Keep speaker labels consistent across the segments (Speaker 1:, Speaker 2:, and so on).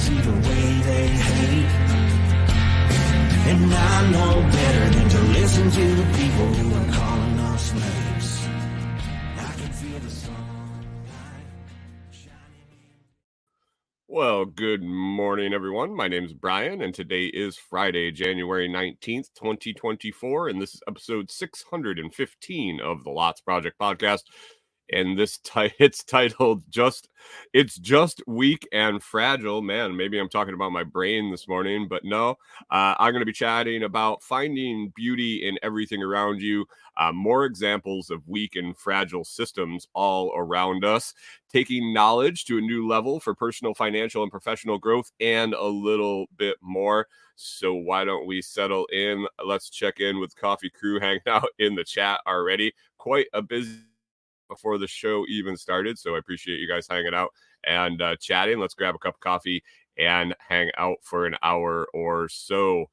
Speaker 1: see the way they hate. And I know better than to listen to the people who are calling us slaves. I can feel the sunlight shining.
Speaker 2: Well, good morning, everyone. My name is Brian, and today is Friday, January 19th, 2024, and this is episode 615 of the Lots Project podcast. And it's titled It's Just Weak and Fragile. Man, maybe I'm talking about my brain this morning, but no. I'm going to be chatting about finding beauty in everything around you, more examples of weak and fragile systems all around us, taking knowledge to a new level for personal, financial, and professional growth, and a little bit more. So why don't we settle in? Let's check in with Coffee Crew hanging out in the chat already. Quite a busy before the show even started, so I appreciate you guys hanging out and chatting. Let's grab a cup of coffee and hang out for an hour or so.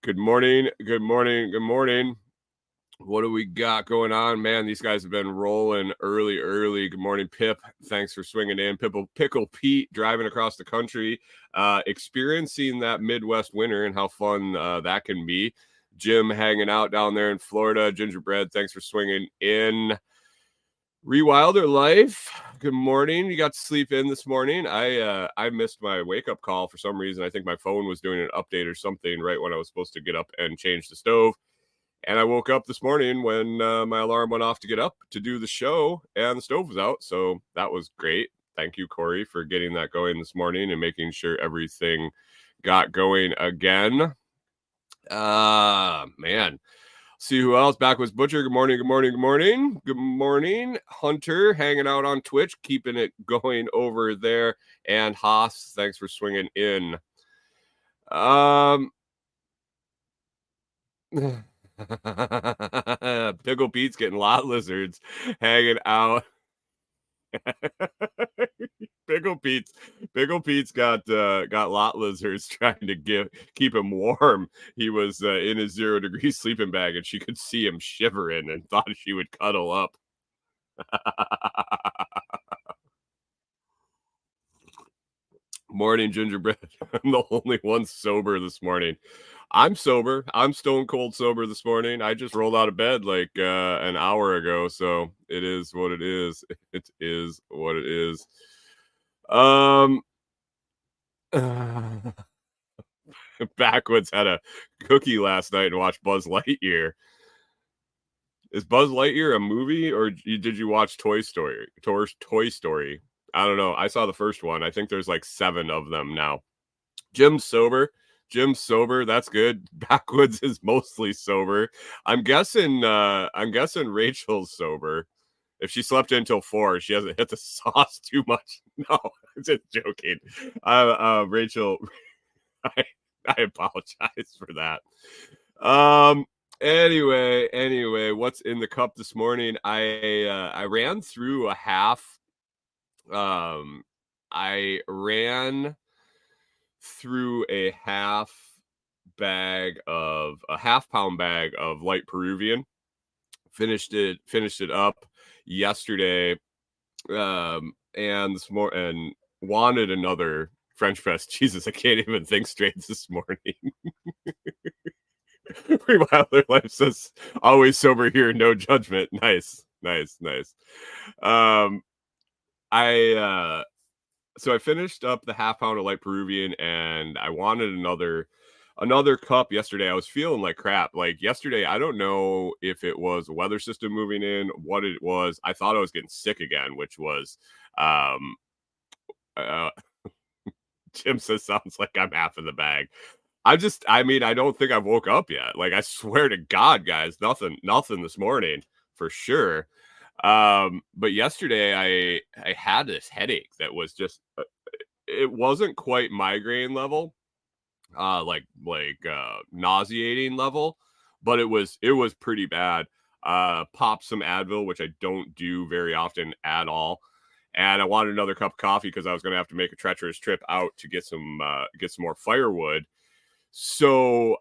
Speaker 2: Good morning. What do we got going on, man? These guys have been rolling early. Good morning, Pip. Thanks for swinging in. Pickle Pete driving across the country, experiencing that Midwest winter and how fun that can be. Jim hanging out down there in Florida. Gingerbread, thanks for swinging in. Rewilder Life, good morning. You got to sleep in this morning. I missed my wake-up call for some reason. I think my phone was doing an update or something right when I was supposed to get up and change the stove. And I woke up this morning when my alarm went off to get up to do the show, and the stove was out. So that was great. Thank you, Corey, for getting that going this morning and making sure everything got going again. Man. See who else. Backwoods Butcher. Good morning. Hunter hanging out on Twitch, keeping it going over there. And Haas, thanks for swinging in. Pickle Pete's getting lot lizards hanging out. Pickle Pete's got lot lizards trying to keep him warm. He was in his 0 degree sleeping bag, and she could see him shivering and thought she would cuddle up. Morning, Gingerbread. I'm the only one sober this morning. I'm sober. I'm stone cold sober this morning. I just rolled out of bed like an hour ago, so it is what it is. It is what it is. Backwoods had a cookie last night and watched Buzz Lightyear. Is Buzz Lightyear a movie, or did you watch Toy Story? Toy Story. I don't know. I saw the first one. I think there's like 7 of them now. Jim's sober. That's good. Backwoods is mostly sober. I'm guessing Rachel's sober. If she slept in until 4, she hasn't hit the sauce too much. No, I'm just joking. Rachel, I apologize for that. Anyway, what's in the cup this morning? I ran through a half. I ran through a half pound bag of light Peruvian. Finished it up yesterday, and this morning, and wanted another French press. Jesus, I can't even think straight this morning. Rewilder Life says, always sober here, no judgment. Nice. So I finished up the half pound of light Peruvian, and I wanted another cup yesterday. I was feeling like crap. Like yesterday, I don't know if it was a weather system moving in, what it was. I thought I was getting sick again, which was Jim says sounds like I'm half in the bag. I don't think I woke up yet. Like, I swear to God, guys, nothing this morning for sure. But yesterday I had this headache that was just, it wasn't quite migraine level, like nauseating level, but it was pretty bad. Popped some Advil, which I don't do very often at all. And I wanted another cup of coffee because I was going to have to make a treacherous trip out to get some more firewood. So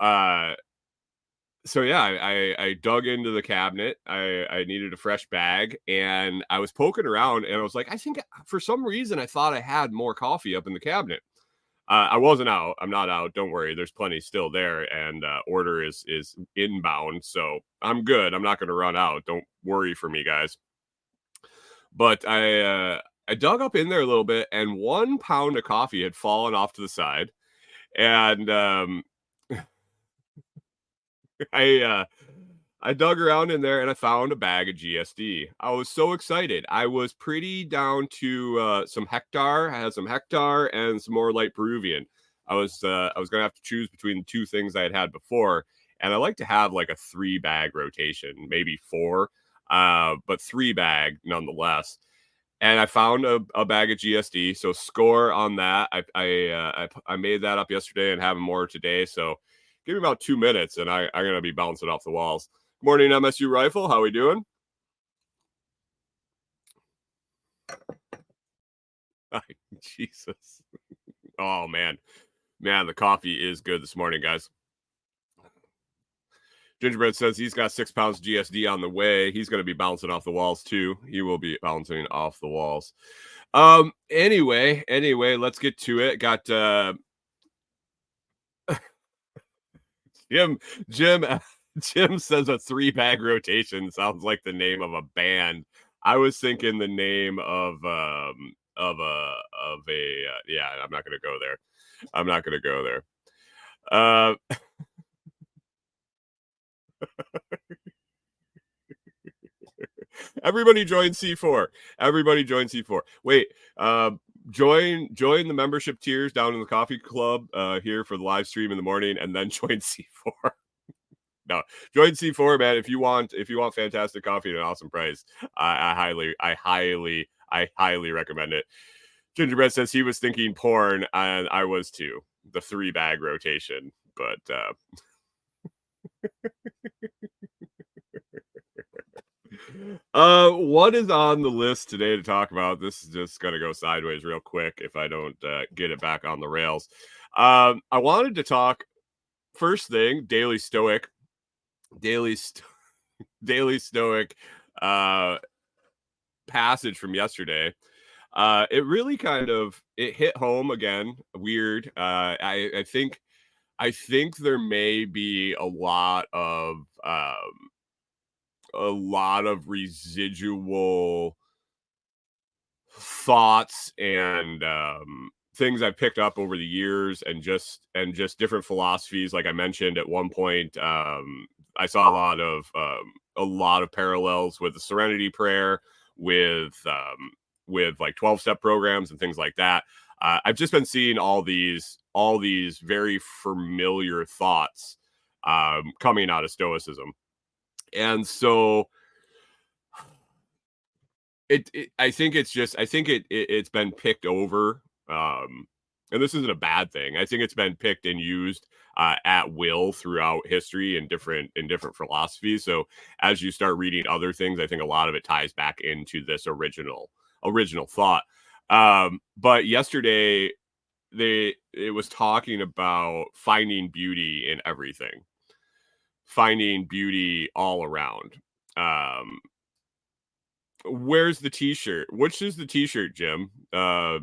Speaker 2: yeah, I dug into the cabinet. I needed a fresh bag, and I was poking around, and I was like, I think for some reason I thought I had more coffee up in the cabinet. I wasn't out. I'm not out. Don't worry. There's plenty still there, and order is inbound, so I'm good. I'm not going to run out. Don't worry for me, guys. But I dug up in there a little bit, and 1 pound of coffee had fallen off to the side, and I I dug around in there and I found a bag of GSD. I was so excited. I was pretty down to some hectare. I had some hectare and some more light Peruvian. I was gonna have to choose between the two things I had before, and I like to have like a 3-bag rotation, maybe 4, but 3-bag nonetheless. And I found a bag of GSD, so score on that. I made that up yesterday and having more today. So give me about 2 minutes, and I'm gonna be bouncing off the walls. Morning, MSU Rifle. How we doing? Jesus. Oh man, the coffee is good this morning, guys. Gingerbread says he's got 6 pounds of GSD on the way. He's going to be bouncing off the walls too. He will be bouncing off the walls. Anyway, let's get to it. Got Jim Jim Jim says a 3-bag rotation sounds like the name of a band. I was thinking the name of a yeah, I'm not going to go there. I'm not going to go there. Uh Everybody join C4. Everybody join C4. Wait, join the membership tiers down in the coffee club here for the live stream in the morning, and then join C4. No, join C4, man. If you want fantastic coffee at an awesome price, I highly recommend it. Gingerbread says he was thinking porn, and I was too. The 3-bag rotation, but what is on the list today to talk about? This is just gonna go sideways real quick if I don't get it back on the rails. I wanted to talk first thing, Daily Stoic passage from yesterday. It really kind of it hit home again. Weird. I think there may be a lot of residual thoughts and things I've picked up over the years, and just different philosophies. Like I mentioned at one point, I saw a lot of parallels with the Serenity Prayer, with like 12-step programs and things like that. I've just been seeing all these very familiar thoughts coming out of Stoicism, and so I think it's been picked over, and this isn't a bad thing. I think it's been picked and used at will throughout history in different philosophies. So as you start reading other things, I think a lot of it ties back into this original thought. But yesterday it was talking about finding beauty in everything, finding beauty all around. Where's the t-shirt? Which is the t-shirt, Jim? I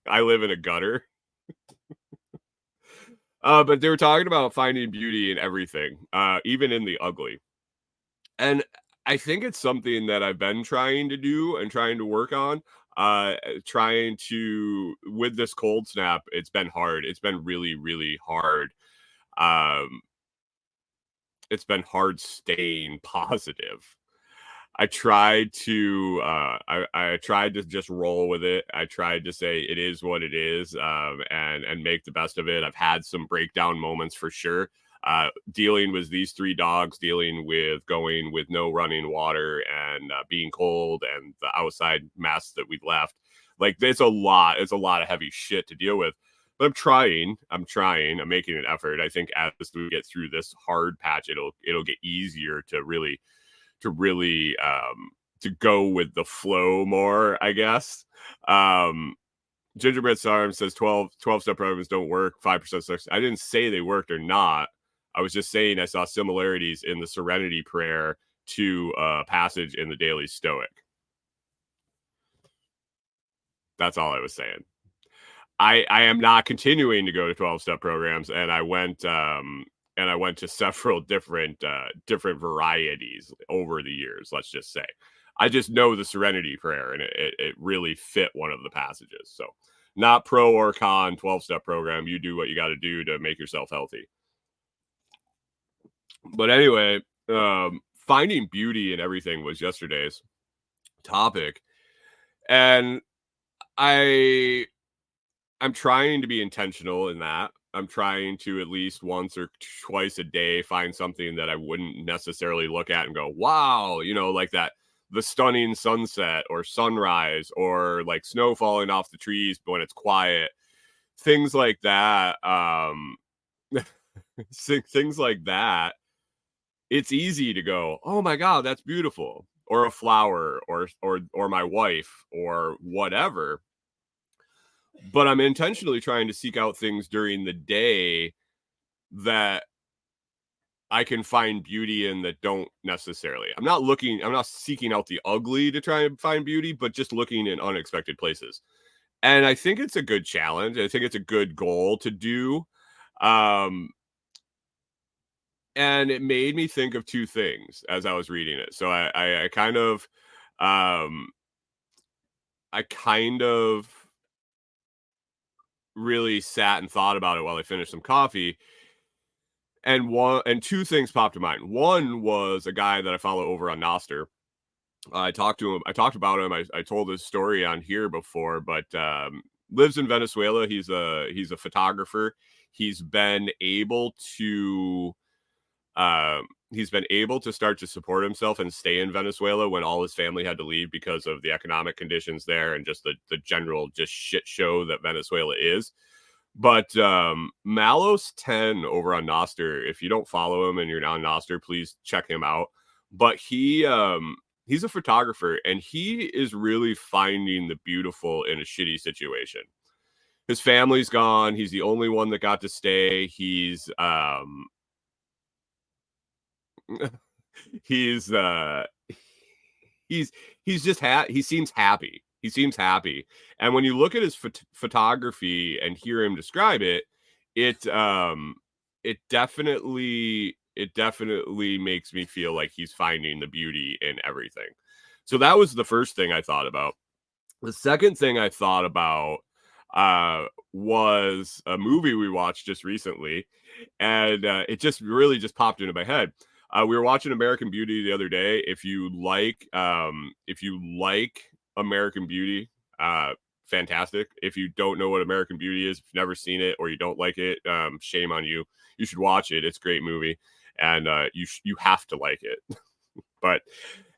Speaker 2: live in a gutter. But they were talking about finding beauty in everything, even in the ugly. And I think it's something that I've been trying to do and trying to work on. With this cold snap, it's been hard. It's been really, really hard. It's been hard staying positive. I tried to just roll with it. I tried to say it is what it is, and make the best of it. I've had some breakdown moments for sure. Dealing with these 3 dogs, dealing with going with no running water, and being cold, and the outside mess that we left. Like it's a lot of heavy shit to deal with. But I'm trying. I'm making an effort. I think as we get through this hard patch, it'll get easier to really to go with the flow more, I guess. Gingerbread Sarm says 12-step programs don't work, 5% success. I didn't say they worked or not. I was just saying I saw similarities in the Serenity Prayer to a passage in the Daily Stoic. That's all I was saying. I am not continuing to go to 12-step programs, and I went to several different varieties over the years, let's just say. I just know the Serenity Prayer, and it really fit one of the passages. So not pro or con 12-step program. You do what you got to do to make yourself healthy. But anyway, finding beauty in everything was yesterday's topic. And I'm trying to be intentional in that. I'm trying to at least once or twice a day find something that I wouldn't necessarily look at and go, wow, like that, the stunning sunset or sunrise or like snow falling off the trees when it's quiet, things like that. Things like that. It's easy to go, oh my God, that's beautiful. Or a flower or my wife or whatever. But I'm intentionally trying to seek out things during the day that I can find beauty in that don't necessarily. I'm not seeking out the ugly to try and find beauty, but just looking in unexpected places. And I think it's a good challenge. I think it's a good goal to do. And it made me think of two things as I was reading it. So I kind of really sat and thought about it while I finished some coffee. And two things popped to mind. One was a guy that I follow over on Noster. I talked to him. I talked about him. I told his story on here before, but lives in Venezuela. He's a photographer. He's been able to start to support himself and stay in Venezuela when all his family had to leave because of the economic conditions there and just the general just shit show that Venezuela is. But Malos 10 over on Noster, if you don't follow him and you're not on Noster, please check him out. But he's a photographer, and he is really finding the beautiful in a shitty situation. His family's gone. He's the only one that got to stay. He's he's just he seems happy. He seems happy. And when you look at his photography and hear him describe it, it definitely makes me feel like he's finding the beauty in everything. So that was the first thing I thought about. The second thing I thought about was a movie we watched just recently, and it just really just popped into my head. We were watching American Beauty the other day. If you like American Beauty, fantastic. If you don't know what American Beauty is, if you've never seen it or you don't like it, shame on you. You should watch it. It's a great movie, and you have to like it. But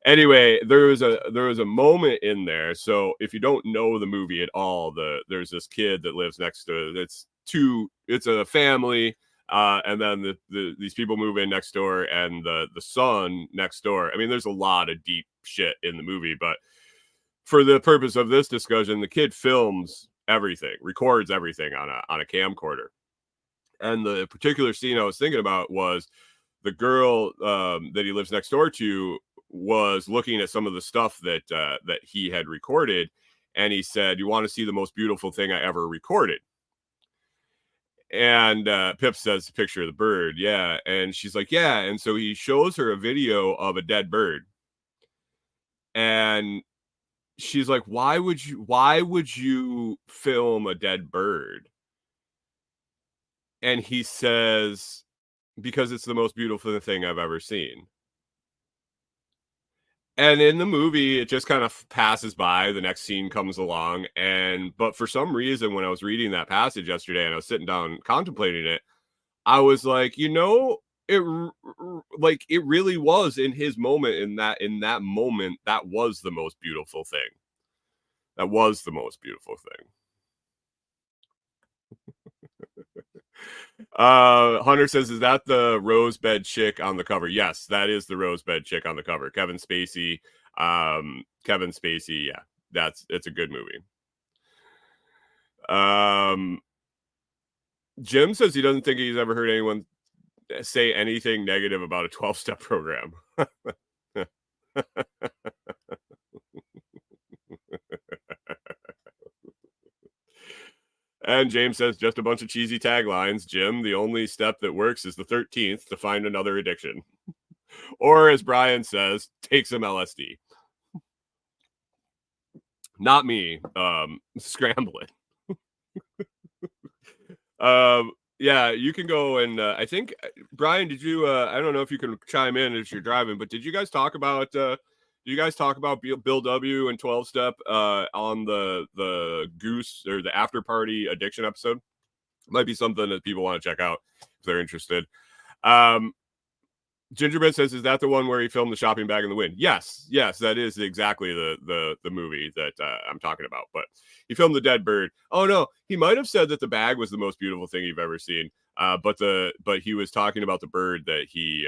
Speaker 2: anyway, there was a moment in there. So if you don't know the movie at all, there's this kid that lives next to it's a family. And then these people move in next door, and the son next door. I mean, there's a lot of deep shit in the movie, but for the purpose of this discussion, the kid films everything, records everything on a camcorder. And the particular scene I was thinking about was the girl that he lives next door to was looking at some of the stuff that he had recorded, and he said, "You want to see the most beautiful thing I ever recorded?" And Pip says, "The picture of the bird." Yeah. And she's like, "Yeah." And so he shows her a video of a dead bird. And she's like, why would you film a dead bird? And he says, because it's the most beautiful thing I've ever seen. And in the movie, it just kind of passes by. The next scene comes along. But for some reason, when I was reading that passage yesterday and I was sitting down contemplating it, I was like, it really was in his moment, in that moment, that was the most beautiful thing. That was the most beautiful thing. Hunter says, is that the rosebed chick on the cover? Yes, that is the rosebed chick on the cover. Kevin Spacey. Yeah, it's a good movie. Jim says he doesn't think he's ever heard anyone say anything negative about a 12-step program. And James says, just a bunch of cheesy taglines. Jim, the only step that works is the 13th to find another addiction. Or as Brian says, take some LSD. Not me. Scramble it. Yeah, you can go and I think Brian, did you? I don't know if you can chime in as you're driving, but did you guys talk about? Bill W and 12 Step on the Goose or the After Party Addiction episode? Might be something that people want to check out if they're interested. Gingerbread says, "Is that the one where he filmed the shopping bag in the wind?" Yes, that is exactly the movie that I'm talking about. But he filmed the dead bird. Oh no, he might have said that the bag was the most beautiful thing you've ever seen. But he was talking about the bird that he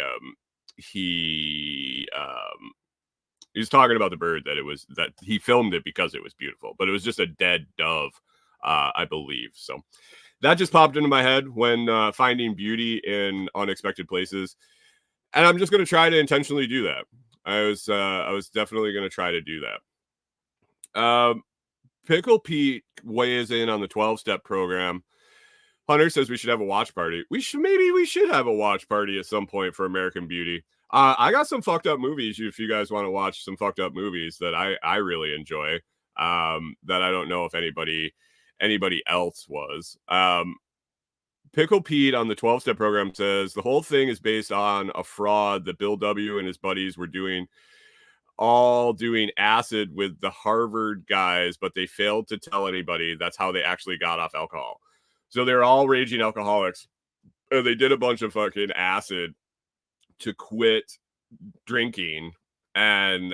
Speaker 2: was talking about the bird that he filmed it because it was beautiful, but it was just a dead dove, I believe. So that just popped into my head when finding beauty in unexpected places. And I'm just going to try to intentionally do that. I was definitely going to try to do that. Pickle Pete weighs in on the 12-step program. Hunter says we should have a watch party. We should have a watch party at some point for American Beauty. I got some fucked up movies if you guys want to watch some fucked up movies that I really enjoy. That I don't know if anybody else was. Pickle Pete on the 12-step program says the whole thing is based on a fraud that Bill W and his buddies were doing acid with the Harvard guys, but they failed to tell anybody. That's how they actually got off alcohol. So they're all raging alcoholics. They did a bunch of fucking acid to quit drinking. And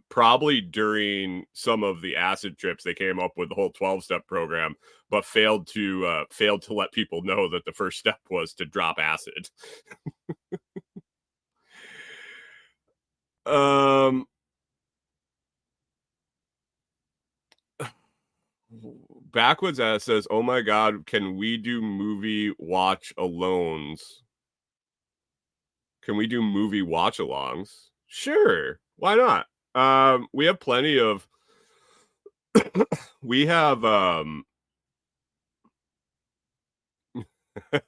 Speaker 2: probably during some of the acid trips, they came up with the whole 12-step program, but failed to let people know that the first step was to drop acid. Backwoods says, "Oh my God, can we do movie watch alongs? Can we do movie watch alongs? Sure, why not? We have plenty of." We have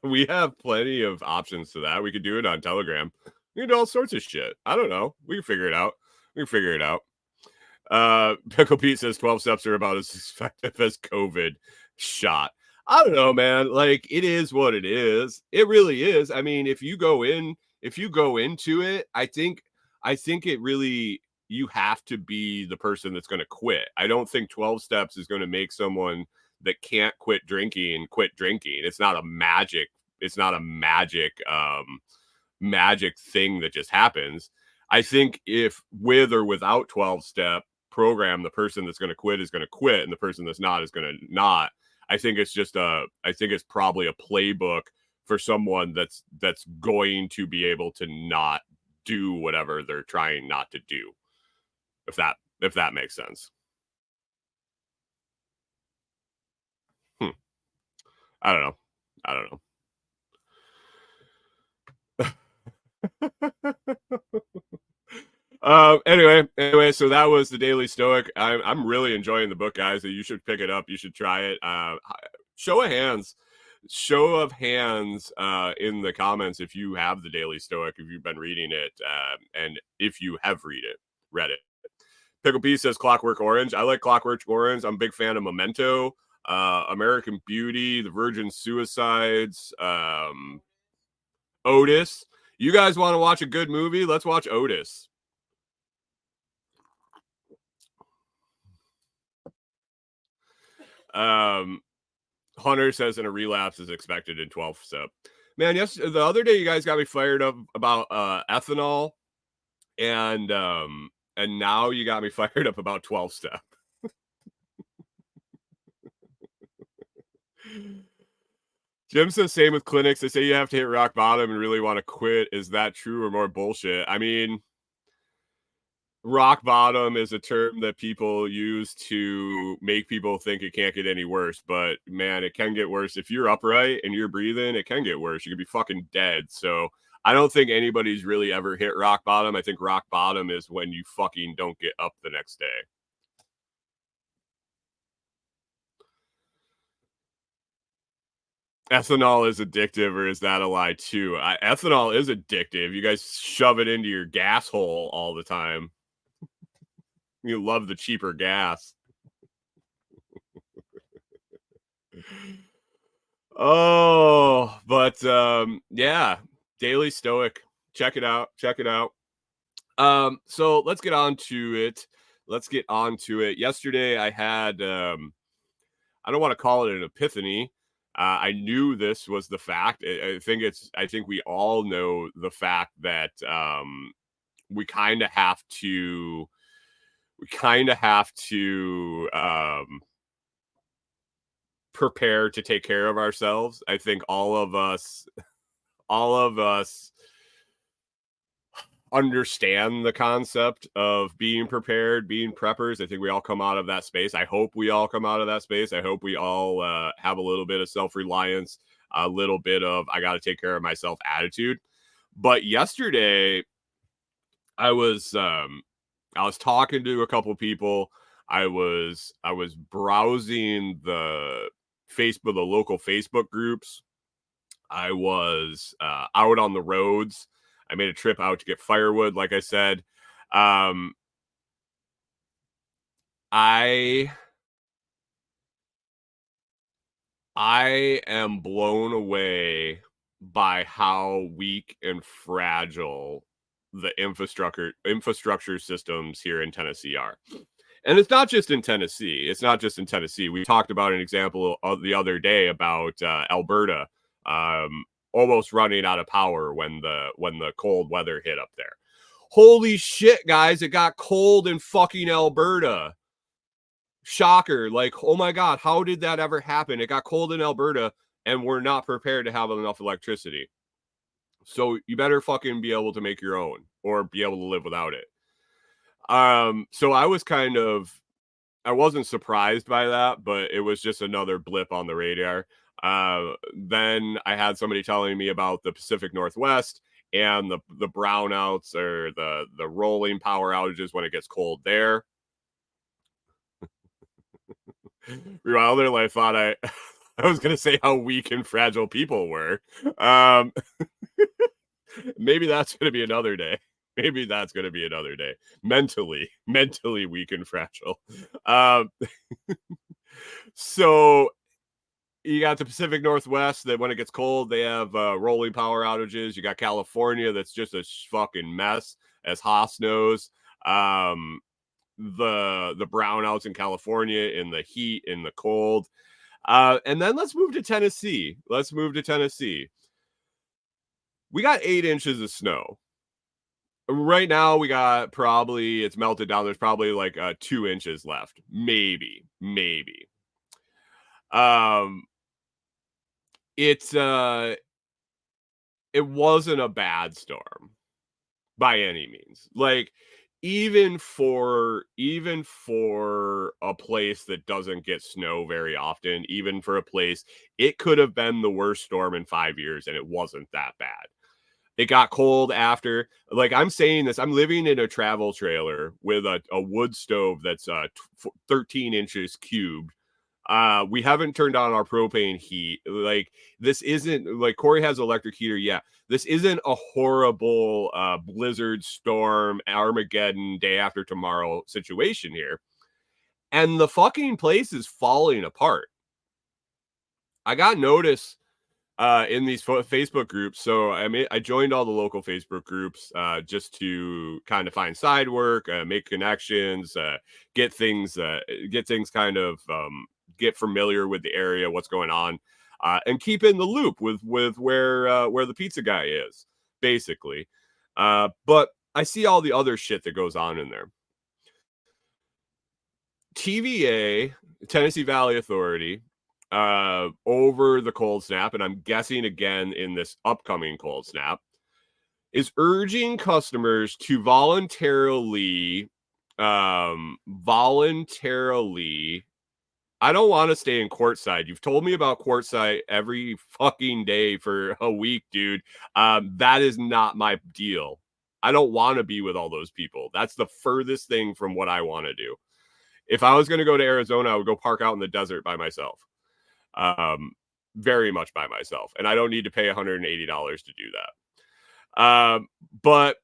Speaker 2: we have plenty of options to that. We could do it on Telegram. We can do all sorts of shit. I don't know. We can figure it out. Pickle Pete says 12 steps are about as effective as COVID shot. I don't know, man. Like, it is what it is. It really is. I mean, if you go into it, I think it really, you have to be the person that's going to quit. I don't think 12 steps is going to make someone that can't quit drinking. It's not a magic magic thing that just happens. I think if with or without 12-step program, the person that's going to quit is going to quit, and the person that's not is going to not. I think it's probably a playbook for someone that's going to be able to not do whatever they're trying not to do. If that makes sense. I don't know. Anyway, so that was the Daily Stoic. I'm really enjoying the book, guys. You should pick it up. You should try it. Show of hands in the comments if you have the Daily Stoic, if you've been reading it, and if you have read it. Pickle P says Clockwork Orange. I like Clockwork Orange. I'm a big fan of Memento, American Beauty, The Virgin Suicides, Otis. You guys want to watch a good movie? Let's watch Otis. Hunter says in a relapse is expected in 12th step. Man, yes, the other day you guys got me fired up about ethanol, and now you got me fired up about 12 step. Jim says same with clinics. They say you have to hit rock bottom and really want to quit. Is that true or more bullshit? I mean, rock bottom is a term that people use to make people think it can't get any worse, but man, it can get worse. If you're upright and you're breathing, it can get worse. You could be fucking dead. So I don't think anybody's really ever hit rock bottom. I think rock bottom is when you fucking don't get up the next day. Ethanol is addictive, or is that a lie too? Ethanol is addictive. You guys shove it into your gas hole all the time. You love the cheaper gas. Oh, but yeah, Daily Stoic. Check it out. Check it out. So let's get on to it. Let's get on to it. Yesterday I had I don't want to call it an epiphany. I knew this was the fact. I think we all know the fact that we kind of have to prepare to take care of ourselves. I think all of us understand the concept of being prepared, being preppers. I think we all come out of that space. I hope we all come out of that space. I hope we all have a little bit of self-reliance, a little bit of I got to take care of myself attitude. But yesterday I was talking to a couple people. I was browsing the local Facebook groups. I was out on the roads. I made a trip out to get firewood, like I said. I am blown away by how weak and fragile the infrastructure systems here in Tennessee are. And it's not just in Tennessee. We talked about an example the other day about Alberta almost running out of power when the cold weather hit up there. Holy shit, guys, it got cold in fucking Alberta. Shocker. Like, oh my God, how did that ever happen? It got cold in Alberta and we're not prepared to have enough electricity. So you better fucking be able to make your own or be able to live without it. So I wasn't surprised by that, but it was just another blip on the radar. Then I had somebody telling me about the Pacific Northwest and the brownouts or the rolling power outages when it gets cold there. Wilder, I thought I was gonna say how weak and fragile people were. Maybe that's gonna be another day. Mentally weak and fragile. So you got the Pacific Northwest that when it gets cold, they have rolling power outages. You got California that's just a fucking mess, as Haas knows. The brownouts in California, in the heat, in the cold. And then let's move to Tennessee. We got 8 inches of snow. Right now, we got it's melted down. There's probably like 2 inches left. Maybe. It wasn't a bad storm by any means. Like, even for a place that doesn't get snow very often, even for a place, it could have been the worst storm in 5 years and it wasn't that bad. It got cold after. Like, I'm saying this, I'm living in a travel trailer with a wood stove that's 13 inches cubed. We haven't turned on our propane heat. Like, this isn't like Corey has electric heater. Yeah, this isn't a horrible blizzard, storm, Armageddon, day after tomorrow situation here. And the fucking place is falling apart. I got notice in these Facebook groups. So I joined all the local Facebook groups just to kind of find side work, make connections, get things kind of get familiar with the area, what's going on, and keep in the loop with where the pizza guy is, basically. But I see all the other shit that goes on in there. TVA, Tennessee Valley Authority, over the cold snap, and I'm guessing again in this upcoming cold snap, is urging customers to voluntarily, I don't want to stay in courtside. You've told me about courtside every fucking day for a week, dude. That is not my deal. I don't want to be with all those people. That's the furthest thing from what I want to do. If I was going to go to Arizona, I would go park out in the desert by myself. very much by myself, and I don't need to pay $180 to do that. But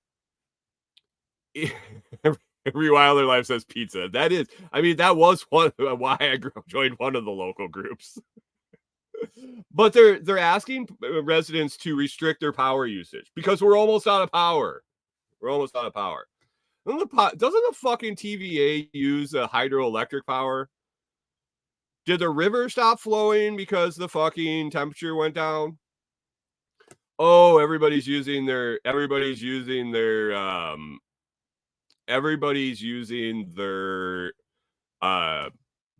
Speaker 2: every Wilder Life says pizza. That is, I mean, that was why I joined one of the local groups. But they're asking residents to restrict their power usage because we're almost out of power. We're almost out of power. Doesn't the fucking TVA use hydroelectric power? Did the river stop flowing because the fucking temperature went down? Oh, everybody's using their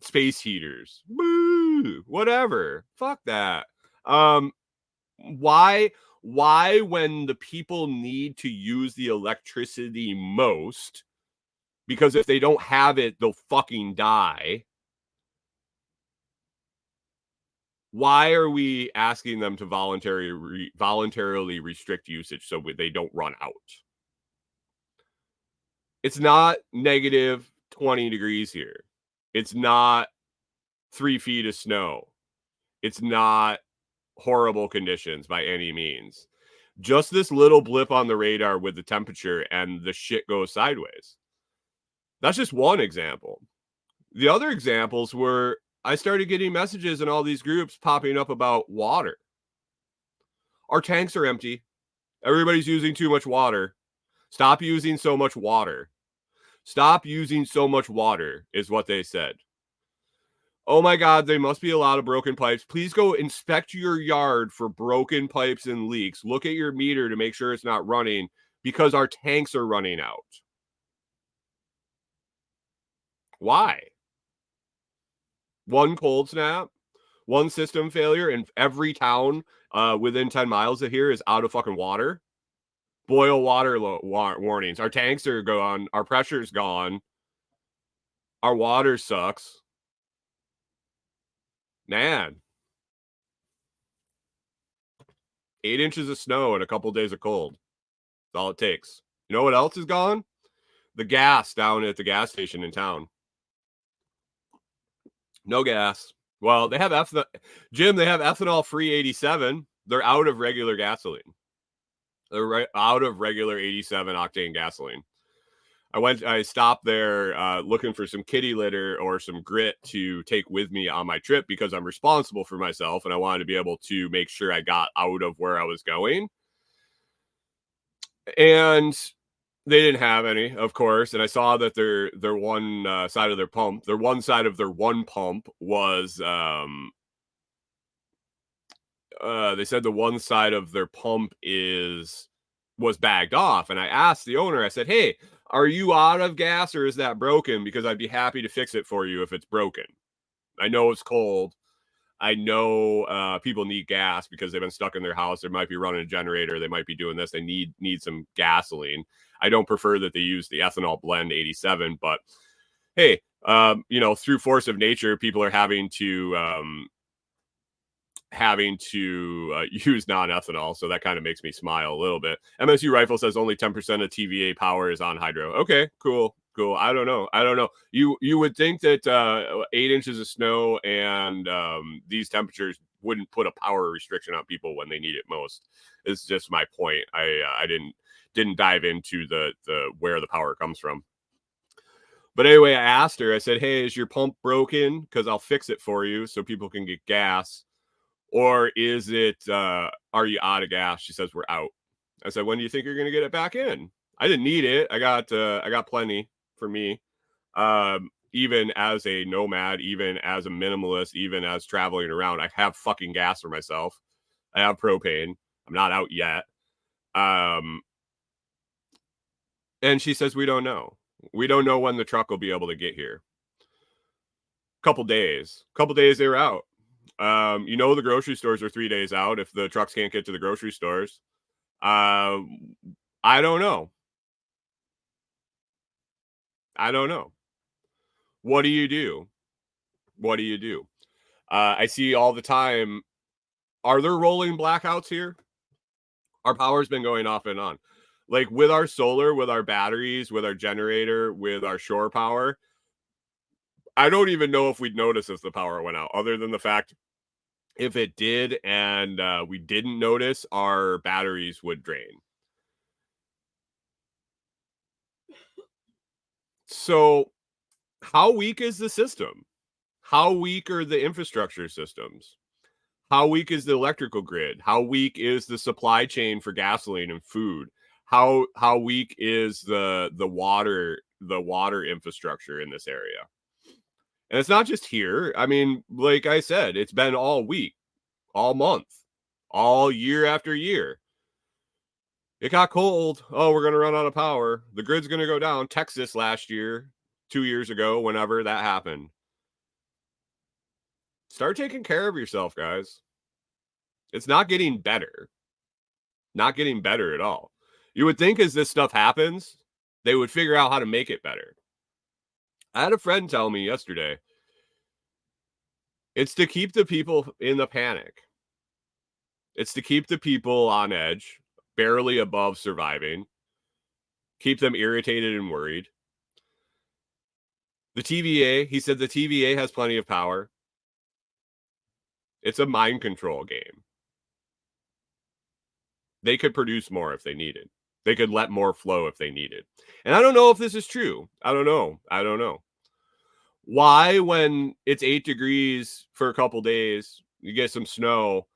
Speaker 2: space heaters. Boo, whatever. Fuck that. Why when the people need to use the electricity most, because if they don't have it, they'll fucking die. Why are we asking them to voluntarily restrict usage so they don't run out? It's not negative 20 degrees here. It's not 3 feet of snow. It's not horrible conditions by any means. Just this little blip on the radar with the temperature and the shit goes sideways. That's just one example. The other examples were I started getting messages in all these groups popping up about water. Our tanks are empty. Everybody's using too much water. Stop using so much water. Stop using so much water is what they said. Oh my God, there must be a lot of broken pipes. Please go inspect your yard for broken pipes and leaks. Look at your meter to make sure it's not running because our tanks are running out. Why? One cold snap, one system failure, and every town within 10 miles of here is out of fucking water. Boil water warnings. Our tanks are gone. Our pressure's gone. Our water sucks. Man. 8 inches of snow and a couple days of cold. That's all it takes. You know what else is gone? The gas down at the gas station in town. No gas. Well, they have Jim, they have ethanol free 87. They're out of regular gasoline. They're out of regular 87 octane gasoline. I stopped there looking for some kitty litter or some grit to take with me on my trip because I'm responsible for myself and I wanted to be able to make sure I got out of where I was going. And they didn't have any, of course. And I saw that their one side of their pump was they said the one side of their pump was bagged off. And I asked the owner, I said, hey, are you out of gas or is that broken? Because I'd be happy to fix it for you if it's broken. I know it's cold. I know people need gas because they've been stuck in their house. They might be running a generator. They might be doing this. They need some gasoline. I don't prefer that they use the ethanol blend 87, but hey, through force of nature, people are having to use non-ethanol, so that kind of makes me smile a little bit. MSU Rifle says only 10% of TVA power is on hydro. Okay, cool. I don't know. You would think that 8 inches of snow and these temperatures wouldn't put a power restriction on people when they need it most. It's just my point. I didn't dive into the where the power comes from. But anyway, I asked her, I said, hey, is your pump broken? Because I'll fix it for you so people can get gas. Or is it, are you out of gas? She says, we're out. I said, when do you think you're going to get it back in? I didn't need it. I got plenty for me. Even as a nomad, even as a minimalist, even as traveling around, I have fucking gas for myself. I have propane. I'm not out yet. And she says, we don't know. We don't know when the truck will be able to get here. Couple days they were out. The grocery stores are 3 days out if the trucks can't get to the grocery stores. I don't know. What do you do? I see all the time. Are there rolling blackouts here? Our power's been going off and on. Like with our solar, with our batteries, with our generator, with our shore power, I don't even know if we'd notice if the power went out, other than the fact If it did and we didn't notice, our batteries would drain. So, how weak is the system? How weak are the infrastructure systems? How weak is the electrical grid? How weak is the supply chain for gasoline and food? How weak is the water infrastructure in this area? And it's not just here. I mean, like I said, it's been all week, all month, all year after year. It got cold. Oh, we're going to run out of power. The grid's going to go down. Texas last year, 2 years ago, whenever that happened. Start taking care of yourself, guys. It's not getting better. Not getting better at all. You would think as this stuff happens, they would figure out how to make it better. I had a friend tell me yesterday, it's to keep the people in the panic. It's to keep the people on edge, barely above surviving, keep them irritated and worried. The TVA, he said the TVA has plenty of power. It's a mind control game. They could produce more if they needed. They could let more flow if they needed. And I don't know if this is true. I don't know. Why, when it's 8 degrees for a couple days, you get some snow,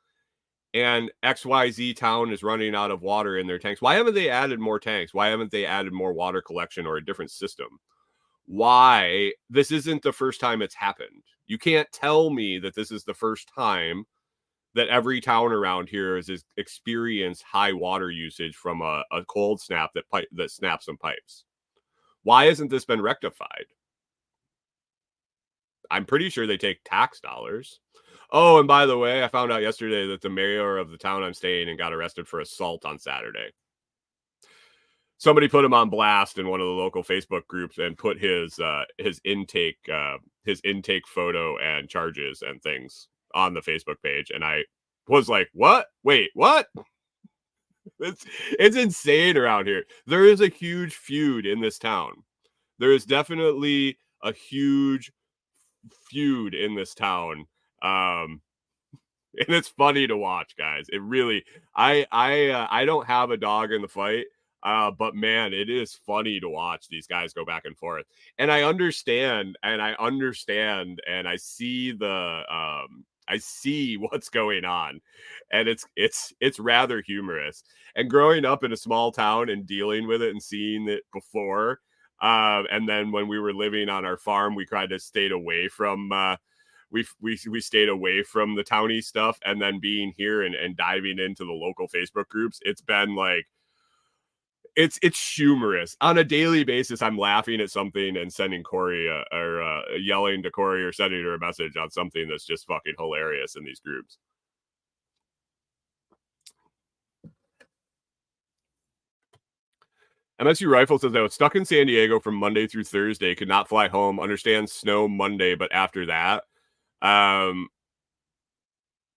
Speaker 2: and XYZ town is running out of water in their tanks? Why haven't they added more tanks? Why haven't they added more water collection or a different system? Why? This isn't the first time it's happened. You can't tell me that this is the first time that every town around here has experienced high water usage from a cold snap that snaps some pipes. Why hasn't this been rectified? I'm pretty sure they take tax dollars. Oh, and by the way, I found out yesterday that the mayor of the town I'm staying in got arrested for assault on Saturday. Somebody put him on blast in one of the local Facebook groups and put his intake photo and charges and things on the Facebook page, and I was like, "What? Wait, what?" It's insane around here. There is a huge feud in this town. There is definitely a huge feud in this town. Um, and it's funny to watch, guys. It really, I don't have a dog in the fight, but man, it is funny to watch these guys go back and forth. And I understand, and I see I see what's going on, and it's rather humorous. And growing up in a small town and dealing with it and seeing it before, and then when we were living on our farm, we tried to stay away from. We stayed away from the towny stuff, and then being here and diving into the local Facebook groups, it's been like it's humorous on a daily basis. I'm laughing at something and sending Corey or yelling to Corey or sending her a message on something that's just fucking hilarious in these groups. MSU Rifle says I was stuck in San Diego from Monday through Thursday, could not fly home. Understand snow Monday, but after that,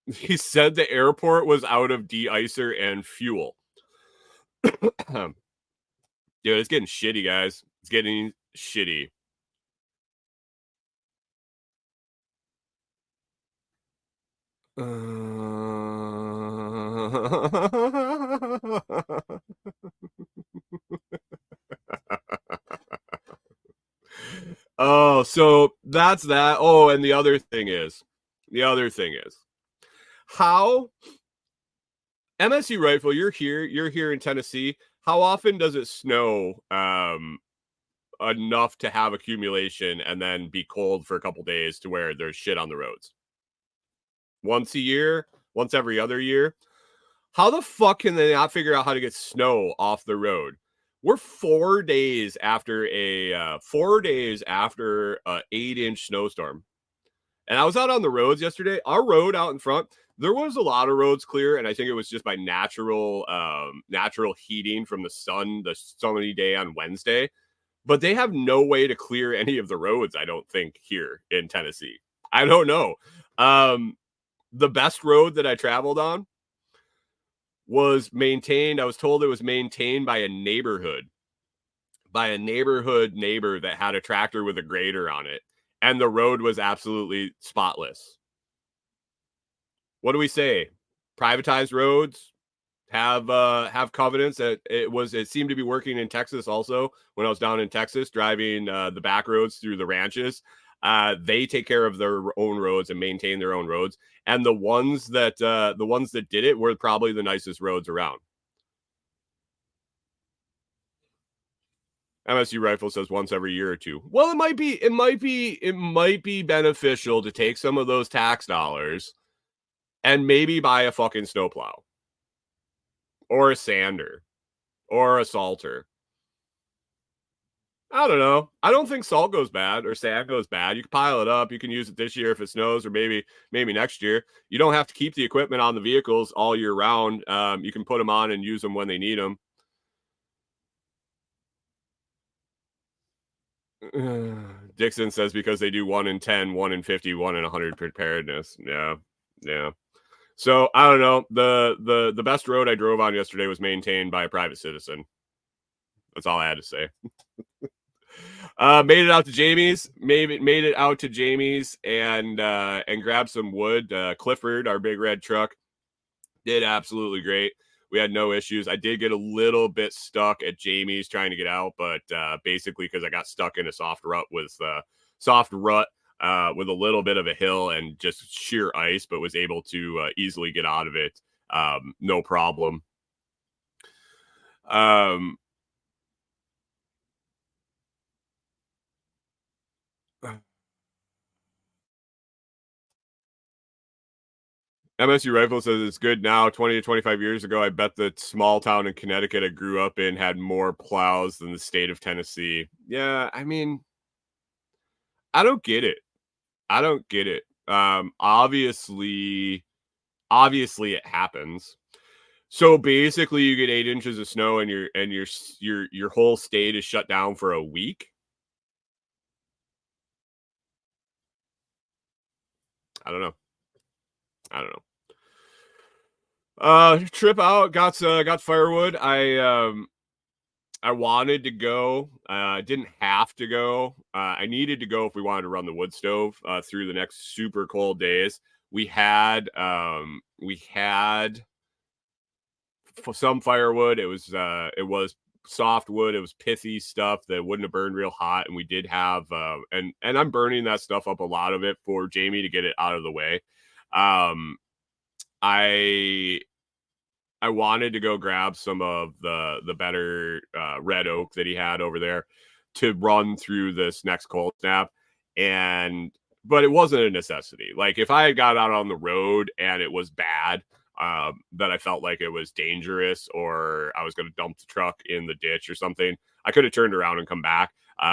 Speaker 2: he said the airport was out of de-icer and fuel. Dude, it's getting shitty, guys. It's getting shitty. Oh, so that's that. Oh, and the other thing is, how MSU Rifle, you're here in Tennessee. How often does it snow enough to have accumulation and then be cold for a couple days to where there's shit on the roads? Once a year, once every other year. How the fuck can they not figure out how to get snow off the road? We're 4 days after a 8-inch snowstorm. And I was out on the roads yesterday. Our road out in front, there was a lot of roads clear, and I think it was just by natural heating from the sunny day on Wednesday. But they have no way to clear any of the roads, I don't think, here in Tennessee. I don't know. The best road that I traveled on was maintained. I was told it was maintained by a neighbor neighbor that had a tractor with a grader on it. And the road was absolutely spotless. What do we say? Privatized roads have covenants. That it seemed to be working in Texas also. When I was down in Texas driving the back roads through the ranches, they take care of their own roads and maintain their own roads. And the ones that did it were probably the nicest roads around. MSU Rifle says once every year or two. Well, it might be beneficial to take some of those tax dollars and maybe buy a fucking snowplow or a sander or a salter. I don't know. I don't think salt goes bad or sand goes bad. You can pile it up. You can use it this year if it snows, or maybe next year. You don't have to keep the equipment on the vehicles all year round. You can put them on and use them when they need them. Dixon says because they do 1 in 10, 1 in 50, 1 in 100 preparedness. Yeah, yeah. So I don't know. The best road I drove on yesterday was maintained by a private citizen. That's all I had to say. Made it out to Jamie's. Made it out to Jamie's and grabbed some wood. Clifford, our big red truck, did absolutely great. We had no issues. I did get a little bit stuck at Jamie's trying to get out, but basically because I got stuck in a soft rut with a little bit of a hill and just sheer ice, but was able to easily get out of it. No problem. MSU Rifle says it's good now. 20 to 25 years ago, I bet the small town in Connecticut I grew up in had more plows than the state of Tennessee. Yeah, I mean, I don't get it. I don't get it. Obviously it happens. So basically you get 8 inches of snow and your whole state is shut down for a week. I don't know. Trip out, got firewood. I wanted to go. I didn't have to go. I needed to go if we wanted to run the wood stove through the next super cold days. We had some firewood. It was soft wood. It was pithy stuff that wouldn't have burned real hot, and we did have and I'm burning that stuff up, a lot of it, for Jamie to get it out of the way. I wanted to go grab some of the better red oak that he had over there to run through this next cold snap, but it wasn't a necessity. Like if I had got out on the road and it was bad, that I felt like it was dangerous, or I was going to dump the truck in the ditch or something, I could have turned around and come back.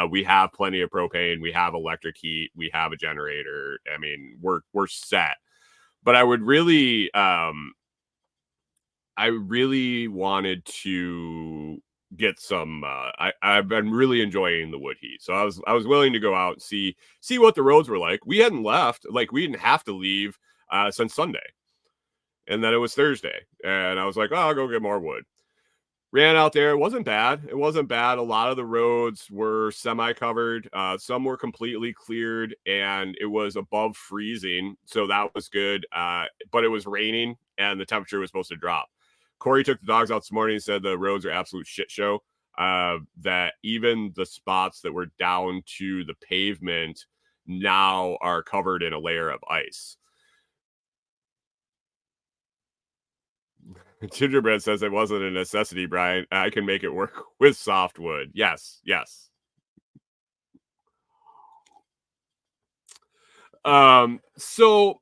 Speaker 2: We have plenty of propane. We have electric heat. We have a generator. I mean, we're set. But I really wanted to get some. I've been really enjoying the wood heat, so I was willing to go out and see what the roads were like. We hadn't left, like we didn't have to leave since Sunday, and then it was Thursday, and I was like, oh, I'll go get more wood. Ran out there. It wasn't bad. A lot of the roads were semi-covered. Some were completely cleared, and it was above freezing, so that was good. But it was raining, and the temperature was supposed to drop. Corey took the dogs out this morning and said the roads are absolute shit show. That even the spots that were down to the pavement now are covered in a layer of ice. Gingerbread says it wasn't a necessity, Brian. I can make it work with softwood. Yes. So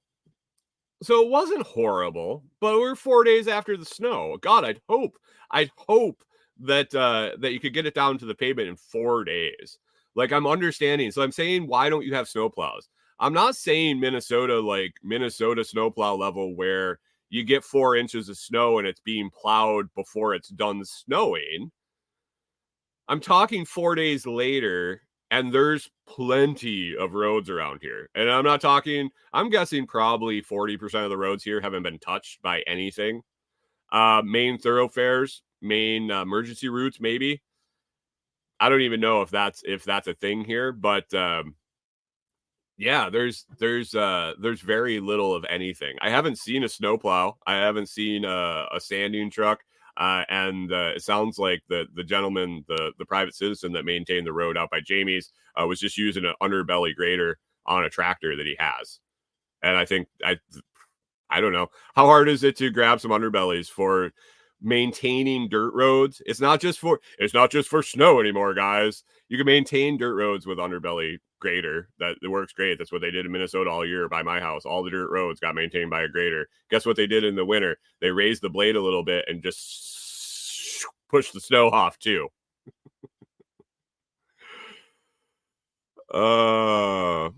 Speaker 2: it wasn't horrible, but we're 4 days after the snow. God, I'd hope that that you could get it down to the pavement in 4 days. Like, I'm understanding. So I'm saying, why don't you have snowplows? I'm not saying Minnesota snowplow level where you get 4 inches of snow and it's being plowed before it's done snowing. I'm talking 4 days later, and there's plenty of roads around here. And I'm guessing probably 40% of the roads here haven't been touched by anything. Main thoroughfares, main emergency routes, maybe. I don't even know if that's a thing here, but Yeah, there's very little of anything. I haven't seen a snowplow. I haven't seen a sanding truck. And it sounds like the gentleman, the private citizen that maintained the road out by Jamie's, was just using an underbelly grader on a tractor that he has. And I don't know, how hard is it to grab some underbellies for maintaining dirt roads? It's not just for snow anymore, guys. You can maintain dirt roads with underbelly grader. That it works great. That's what they did in Minnesota all year by my house. All the dirt roads got maintained by a grader. Guess what they did in the winter? They raised the blade a little bit and just pushed the snow off too. Uh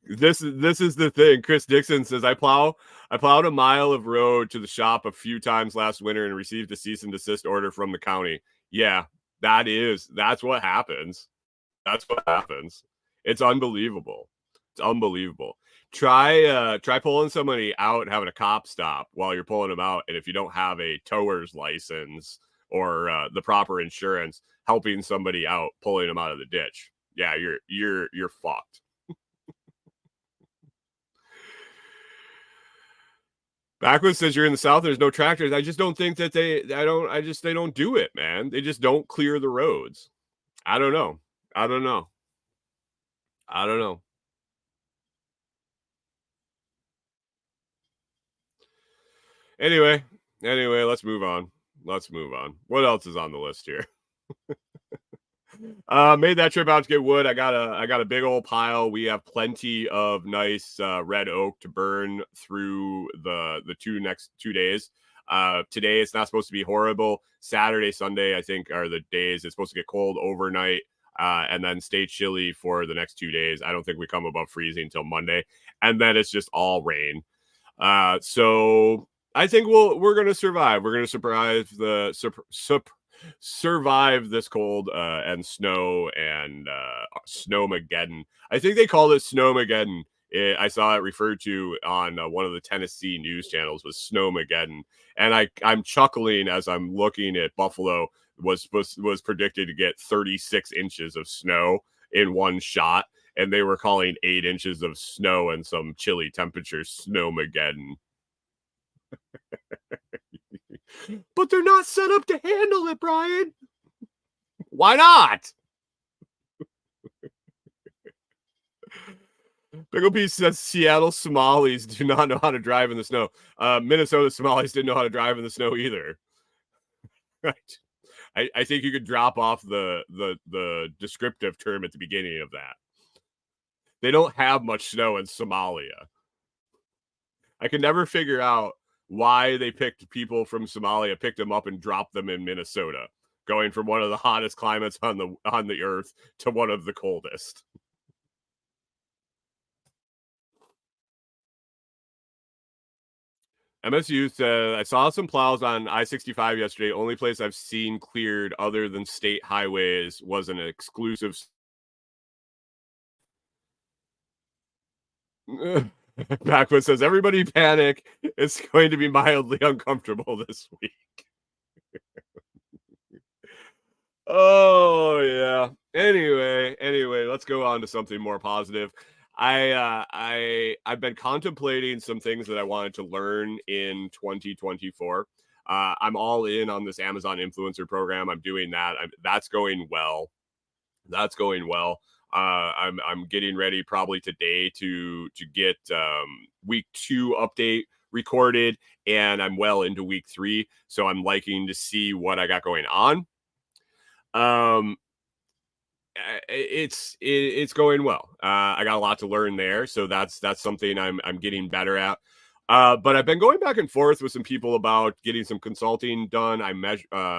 Speaker 2: this is the thing. Chris Dixon says I plowed a mile of road to the shop a few times last winter and received a cease and desist order from the county. Yeah, that's what happens. That's what happens. It's unbelievable. It's unbelievable. Try pulling somebody out and having a cop stop while you're pulling them out, and if you don't have a tower's license or the proper insurance, helping somebody out, pulling them out of the ditch. Yeah, you're fucked. Backwoods says you're in the South. There's no tractors. I just don't think that they don't do it, man. They just don't clear the roads. I don't know. I don't know. I don't know. Anyway, let's move on. Let's move on. What else is on the list here? Made that trip out to get wood. I got a big old pile. We have plenty of nice red oak to burn through the next 2 days. Today it's not supposed to be horrible. Saturday, Sunday, I think, are the days. It's supposed to get cold overnight, and then stay chilly for the next 2 days. I don't think we come above freezing until Monday, and then it's just all rain. So I think we're gonna survive. We're gonna survive this cold and snow and snowmageddon. I think they called it snowmageddon. I saw it referred to on one of the Tennessee news channels was snowmageddon, and I'm chuckling as I'm looking at Buffalo was predicted to get 36 inches of snow in one shot, and they were calling 8 inches of snow and some chilly temperatures snowmageddon. But they're not set up to handle it, Brian. Why not? Pickle Piece says Seattle Somalis do not know how to drive in the snow. Minnesota Somalis didn't know how to drive in the snow either. Right. I think you could drop off the descriptive term at the beginning of that. They don't have much snow in Somalia. I can never figure out why they picked people from Somalia, picked them up and dropped them in Minnesota, going from one of the hottest climates on the earth to one of the coldest. MSU said, I saw some plows on I-65 yesterday. Only place I've seen cleared other than state highways was an exclusive. Backwood says, everybody panic. It's going to be mildly uncomfortable this week. Oh, yeah. Anyway, let's go on to something more positive. I've been contemplating some things that I wanted to learn in 2024. I'm all in on this Amazon influencer program. I'm doing that. That's going well. I'm getting ready probably today to get week 2 update recorded, and I'm well into week 3, so I'm liking to see what I got going on. It's going well. I got a lot to learn there, so that's something I'm getting better at. But I've been going back and forth with some people about getting some consulting done. I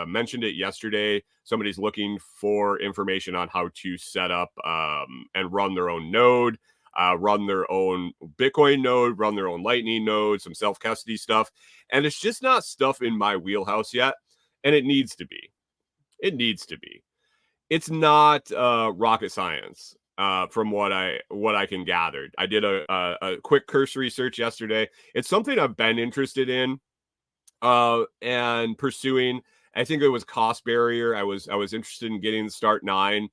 Speaker 2: mentioned it yesterday. Somebody's looking for information on how to set up and run their own node, run their own Bitcoin node, run their own Lightning node, some self-custody stuff. And it's just not stuff in my wheelhouse yet, and it needs to be. It needs to be. It's not rocket science. From what I can gather, I did a quick cursory search yesterday. It's something I've been interested in and pursuing. I think it was cost barrier. I was interested in getting the Start 9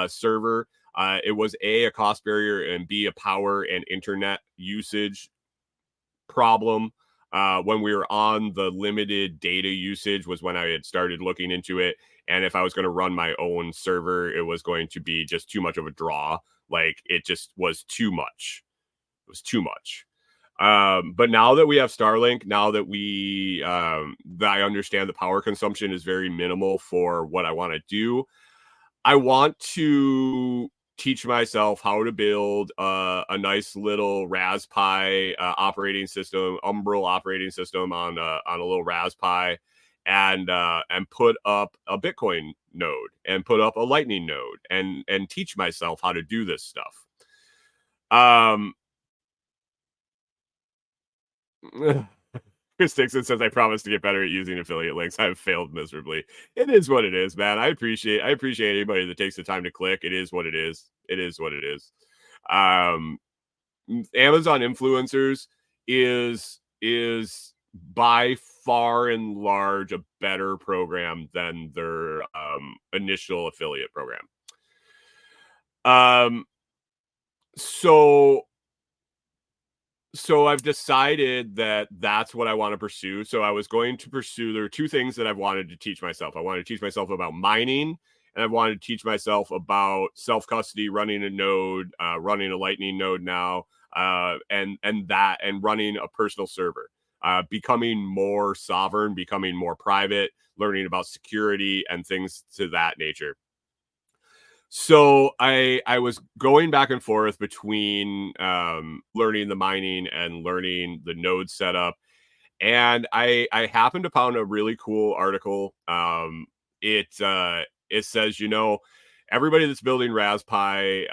Speaker 2: server. It was a cost barrier, and B, a power and internet usage problem. When we were on the limited data usage was when I had started looking into it. And if I was going to run my own server, it was going to be just too much of a draw. Like it just was too much. It was too much. But now that we have Starlink, now that that I understand the power consumption is very minimal for what I want to do, I want to teach myself how to build a nice little Raspberry operating system, Umbrel operating system on a little Raspberry, and put up a Bitcoin node and put up a Lightning node and teach myself how to do this stuff. Chris Dixon says, I promise to get better at using affiliate links. I've failed miserably. It is what it is, man. I appreciate anybody that takes the time to click. It is what it is. It is what it is. Amazon influencers is by far and large a better program than their initial affiliate program. So I've decided that that's what I want to pursue. So I was going to pursue, there are two things that I've wanted to teach myself. I wanted to teach myself about mining, and I wanted to teach myself about self-custody, running a node, running a Lightning node now, and running a personal server, becoming more sovereign, becoming more private, learning about security and things to that nature. So I was going back and forth between learning the mining and learning the node setup, and I happened upon a really cool article. It says, everybody that's building Raspberry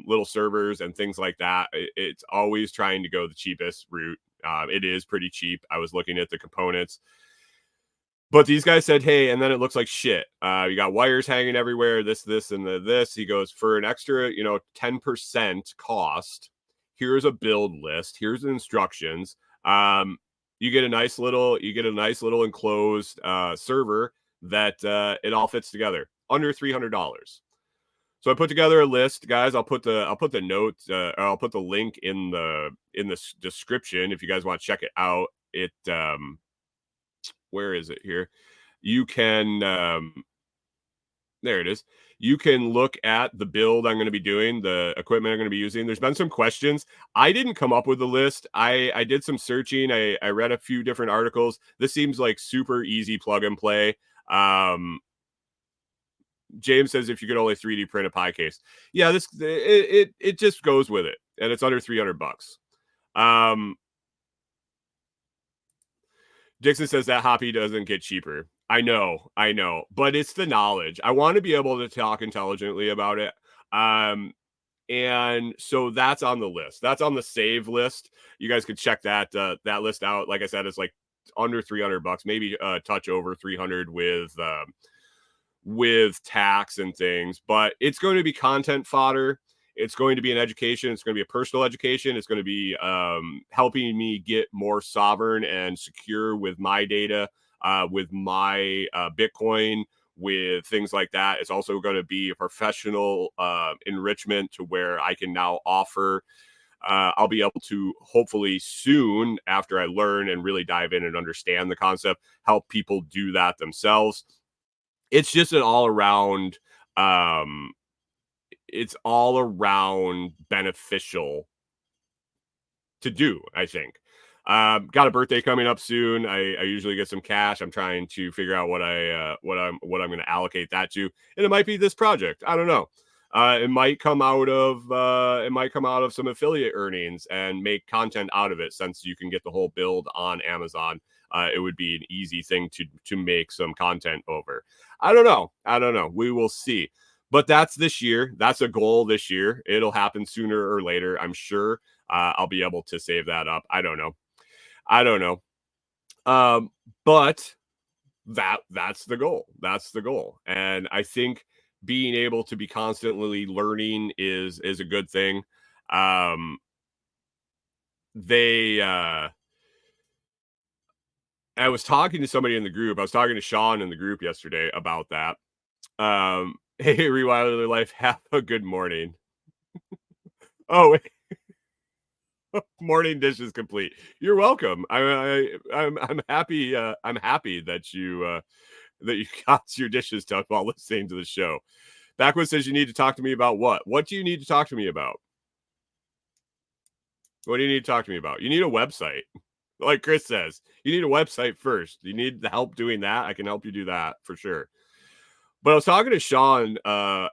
Speaker 2: little servers and things like that, it's always trying to go the cheapest route. It is pretty cheap. I was looking at the components. But these guys said, hey, and then it looks like shit. You got wires hanging everywhere, this, and this. He goes, for an extra, 10% cost, here's a build list. Here's the instructions. You get a nice little enclosed server that it all fits together under $300. So I put together a list, guys. I'll put the notes, or I'll put the link in the description if you guys want to check it out. It where is it here? You can, there it is. You can look at the build I'm going to be doing, the equipment I'm going to be using. There's been some questions. I didn't come up with the list. I did some searching. I read a few different articles. This seems like super easy plug and play. James says if you could only 3D print a pie case. Yeah, it just goes with it. And it's under $300. Dixon says that Hoppy doesn't get cheaper. I know, but it's the knowledge. I want to be able to talk intelligently about it. And so that's on the list. That's on the save list. You guys could check that list out. Like I said, it's like under $300, maybe a touch over 300 with tax and things, but it's going to be content fodder. It's going to be an education. It's going to be a personal education. It's going to be helping me get more sovereign and secure with my data, with my Bitcoin, with things like that. It's also going to be a professional enrichment to where I can now offer. I'll be able to hopefully soon, after I learn and really dive in and understand the concept, help people do that themselves. It's just an all around. It's all around beneficial to do, I think. Got a birthday coming up soon. I usually get some cash. I'm trying to figure out what I'm going to allocate that to, and it might be this project. I don't know. It might come out of some affiliate earnings and make content out of it. Since you can get the whole build on Amazon, it would be an easy thing to make some content over. I don't know. We will see. But that's this year. That's a goal this year. It'll happen sooner or later, I'm sure. I'll be able to save that up. I don't know. But that's the goal. That's the goal. And I think being able to be constantly learning is a good thing. I was talking to somebody in the group. I was talking to Sean in the group yesterday about that. Hey, Rewilder Life, have a good morning. Oh, wait. Morning dishes complete. You're welcome. I'm happy. I'm happy that you got your dishes done while listening to the show. Backwoods says you need to talk to me about what? What do you need to talk to me about? What do you need to talk to me about? You need a website. Like Chris says, you need a website first. You need the help doing that. I can help you do that for sure. But I was talking to Sean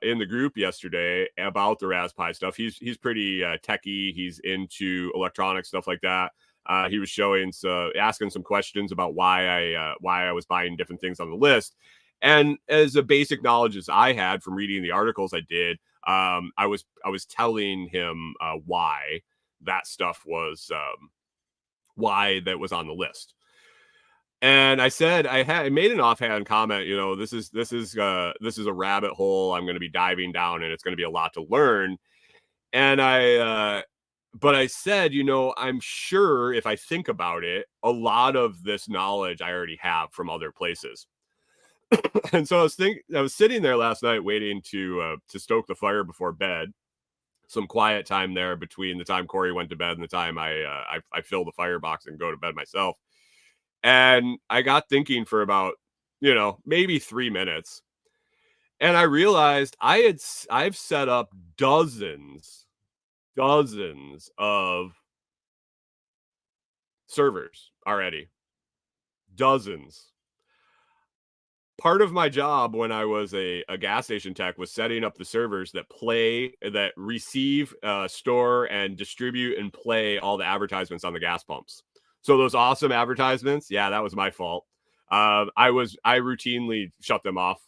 Speaker 2: in the group yesterday about the Raspberry Pi stuff. He's pretty techie. He's into electronic stuff like that. He was asking some questions about why I was buying different things on the list. And as a basic knowledge as I had from reading the articles I did, I was telling him why that stuff was why that was on the list. And I said I made an offhand comment, this is a rabbit hole I'm going to be diving down, and it's going to be a lot to learn. And but I said, I'm sure if I think about it, a lot of this knowledge I already have from other places. And so I was sitting there last night waiting to stoke the fire before bed. Some quiet time there between the time Corey went to bed and the time I fill the firebox and go to bed myself. And I got thinking for about, maybe 3 minutes. And I realized I've set up dozens of servers already. Dozens. Part of my job when I was a gas station tech was setting up the servers that receive, store, and distribute and play all the advertisements on the gas pumps. So those awesome advertisements, yeah, that was my fault. I routinely shut them off.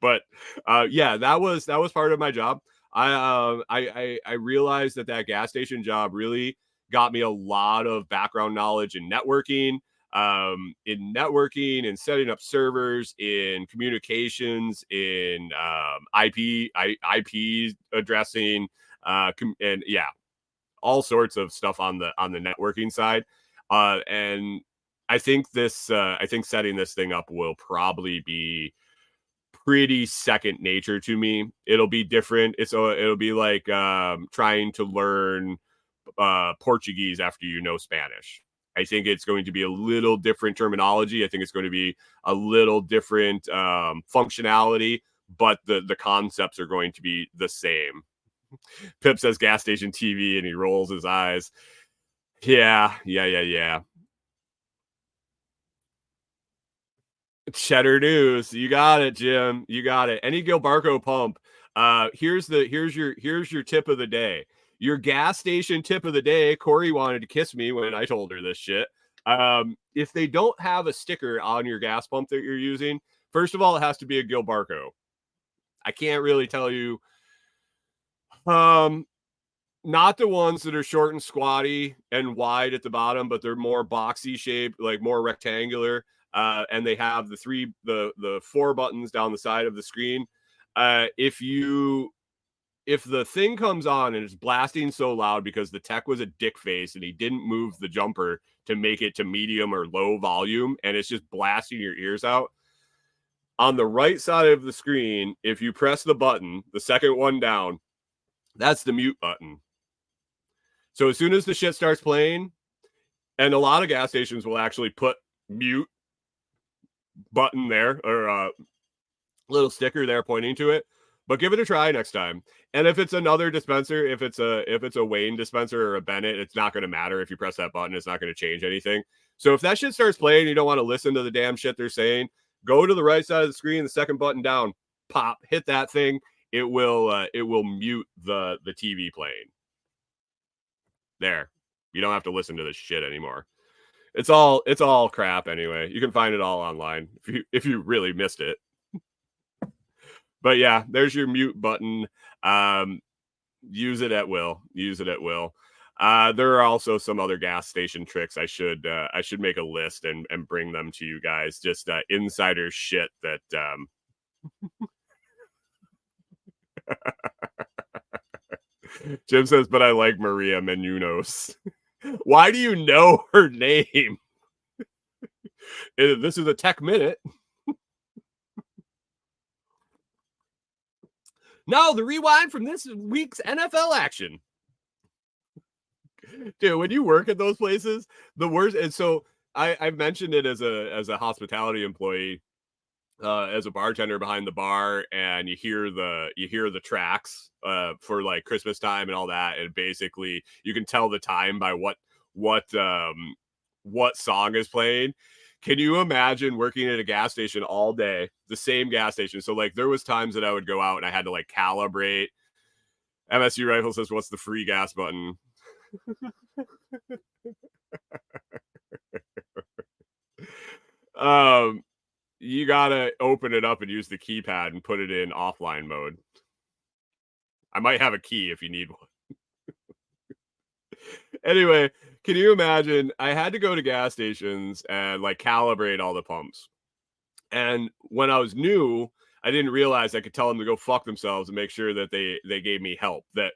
Speaker 2: But yeah, that was part of my job. I realized that gas station job really got me a lot of background knowledge in networking, in setting up servers, in communications, in IP addressing, and yeah, all sorts of stuff on the networking side. And I think setting this thing up will probably be pretty second nature to me. It'll be different. It'll be like trying to learn Portuguese after you know Spanish. I think it's going to be a little different terminology. I think it's going to be a little different functionality, but the concepts are going to be the same. Pip says gas station TV and he rolls his eyes. Yeah. Cheddar News. You got it, Jim. You got it. Any Gilbarco pump. Here's your tip of the day. Your gas station tip of the day. Corey wanted to kiss me when I told her this shit. If they don't have a sticker on your gas pump that you're using, first of all, it has to be a Gilbarco. I can't really tell you. Not the ones that are short and squatty and wide at the bottom, but they're more boxy shaped, like more rectangular. And they have the 4 buttons down the side of the screen. If the thing comes on and it's blasting so loud because the tech was a dick face and he didn't move the jumper to make it to medium or low volume, and it's just blasting your ears out, on the right side of the screen, if you press the button, the second one down, that's the mute button. So as soon as the shit starts playing, and a lot of gas stations will actually put mute button there or a little sticker there pointing to it, but give it a try next time. And if it's another dispenser, if it's a Wayne dispenser or a Bennett, it's not going to matter. If you press that button, it's not going to change anything. So if that shit starts playing, you don't want to listen to the damn shit they're saying, go to the right side of the screen, the second button down, pop, hit that thing. It will mute the TV playing. There. You don't have to listen to this shit anymore. It's all crap anyway. You can find it all online if you really missed it. But yeah, there's your mute button. Use it at will. There are also some other gas station tricks. I should make a list and bring them to you guys. Just insider shit that Jim says, but I like Maria Menounos. Why do you know her name? This is a tech minute. Now the rewind from this week's NFL action. Dude, when you work at those places, the worst. And so I've mentioned it as a hospitality employee, as a bartender behind the bar, and you hear the tracks for like Christmas time and all that, and basically you can tell the time by what song is playing. Can you imagine working at a gas station all day, the same gas station? So like there was times that I would go out and I had to like calibrate. MSU Rifle says, "What's the free gas button?" um you gotta open it up and use the keypad and put it in offline mode. I might have a key if you need one. Anyway, can you imagine? I had to go to gas stations and like calibrate all the pumps. And when I was new, I didn't realize I could tell them to go fuck themselves and make sure that they gave me help. That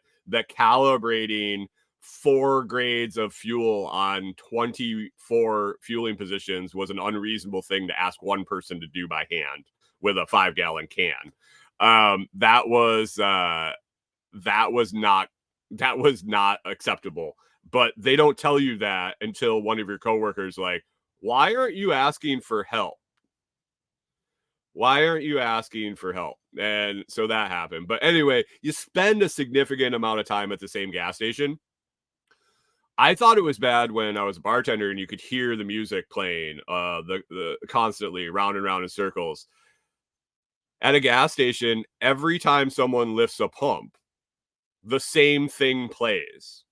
Speaker 2: calibrating 4 grades of fuel on 24 fueling positions was an unreasonable thing to ask one person to do by hand with a 5-gallon can. That was not acceptable. But they don't tell you that until one of your coworkers like, "Why aren't you asking for help? Why aren't you asking for help?" And so that happened. But anyway, you spend a significant amount of time at the same gas station. I thought it was bad when I was a bartender and you could hear the music playing the constantly round and round in circles. At a gas station, every time someone lifts a pump, the same thing plays.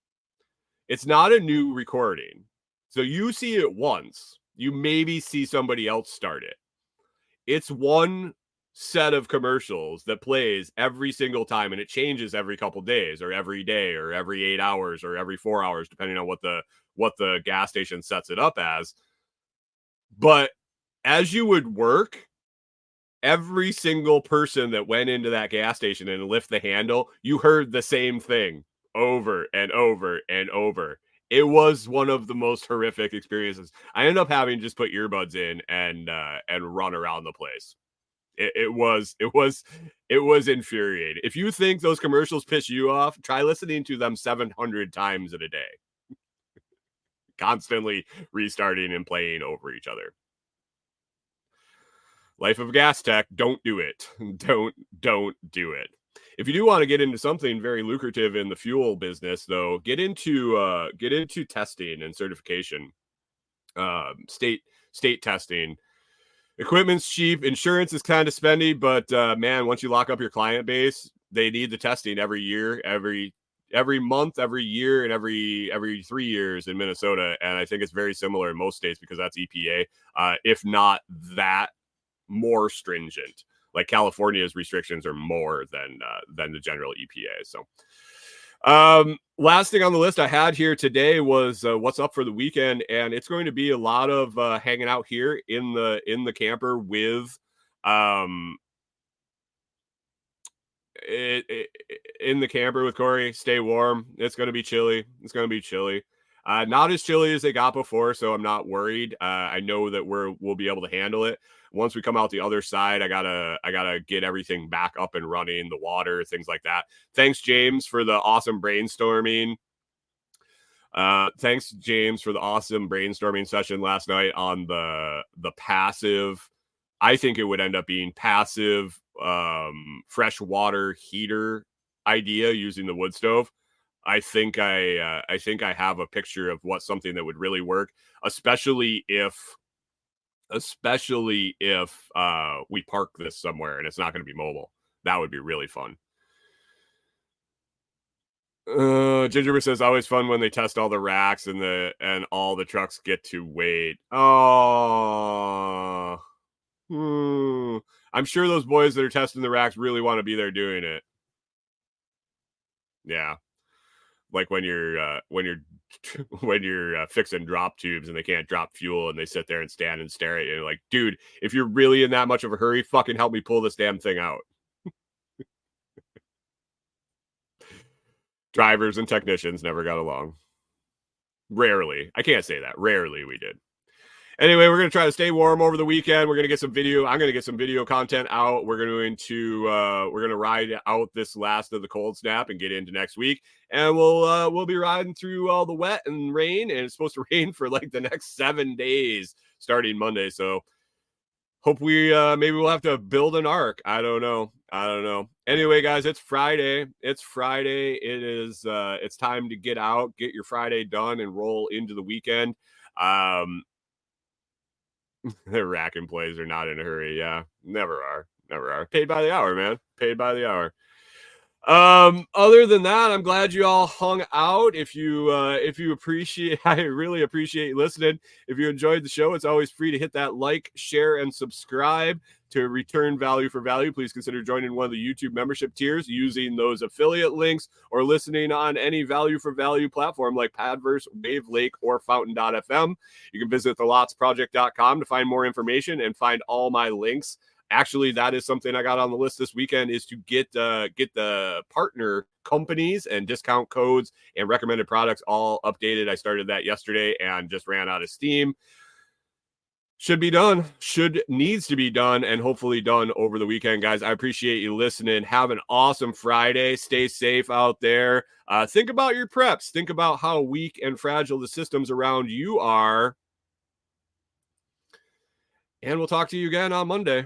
Speaker 2: It's not a new recording. So you see it once. You maybe see somebody else start it. It's one set of commercials that plays every single time, and it changes every couple days or every day or every 8 hours or every 4 hours, depending on what the gas station sets it up as. But as you would work, every single person that went into that gas station and lift the handle, you heard the same thing over and over and over. It was one of the most horrific experiences. I ended up having to just put earbuds in and run around the place. It was infuriating. If you think those commercials piss you off, try listening to them 700 times in a day, constantly restarting and playing over each other. Life of a gas tech, don't do it. Don't do it. If you do want to get into something very lucrative in the fuel business, though, get into testing and certification. State testing. Equipment's cheap. Insurance is kind of spendy, but man, once you lock up your client base, they need the testing every year, every month, every year, and every 3 years in Minnesota. And I think it's very similar in most states because that's EPA, if not that more stringent. Like California's restrictions are more than the general EPA. So last thing on the list I had here today was what's up for the weekend, and it's going to be a lot of hanging out here in the camper with in the camper with Corey. Stay warm. It's going to be chilly. Not as chilly as they got before, so I'm not worried. I know that we'll be able to handle it. Once we come out the other side, I gotta get everything back up and running, the water, things like that. Thanks, James, for the awesome brainstorming. Session last night on the passive. I think it would end up being passive freshwater heater idea using the wood stove. I think I have a picture of what something that would really work, especially if we park this somewhere and it's not going to be mobile. That would be really fun. Gingerbread says always fun when they test all the racks and all the trucks get to wait. Oh, I'm sure those boys that are testing the racks really want to be there doing it. Yeah. Like when you're fixing drop tubes and they can't drop fuel and they sit there and stand and stare at you like, dude, if you're really in that much of a hurry, fucking help me pull this damn thing out. Drivers and technicians never got along. Rarely. I can't say that. Rarely we did. Anyway, we're going to try to stay warm over the weekend. We're going to get some video. I'm going to get some video content out. We're going to ride out this last of the cold snap and get into next week. And we'll be riding through all the wet and rain. And it's supposed to rain for like the next 7 days starting Monday. So hope maybe we'll have to build an ark. I don't know. Anyway, guys, it's Friday. It is it's time to get out, get your Friday done, and roll into the weekend. The rack and plays are not in a hurry. Yeah, never are. Paid by the hour, man. Paid by the hour. Other than that, I'm glad you all hung out. If you appreciate, I really appreciate you listening. If you enjoyed the show, it's always free to hit that like, share, and subscribe to return value for value. Please consider joining one of the YouTube membership tiers using those affiliate links or listening on any value for value platform like Padverse, Wave Lake, or Fountain.fm. You can visit thelotsproject.com to find more information and find all my links. Actually, that is something I got on the list this weekend, is to get the partner companies and discount codes and recommended products all updated. I started that yesterday and just ran out of steam. Needs to be done, and hopefully done over the weekend, guys. I appreciate you listening. Have an awesome Friday. Stay safe out there. Think about your preps. Think about how weak and fragile the systems around you are. And we'll talk to you again on Monday.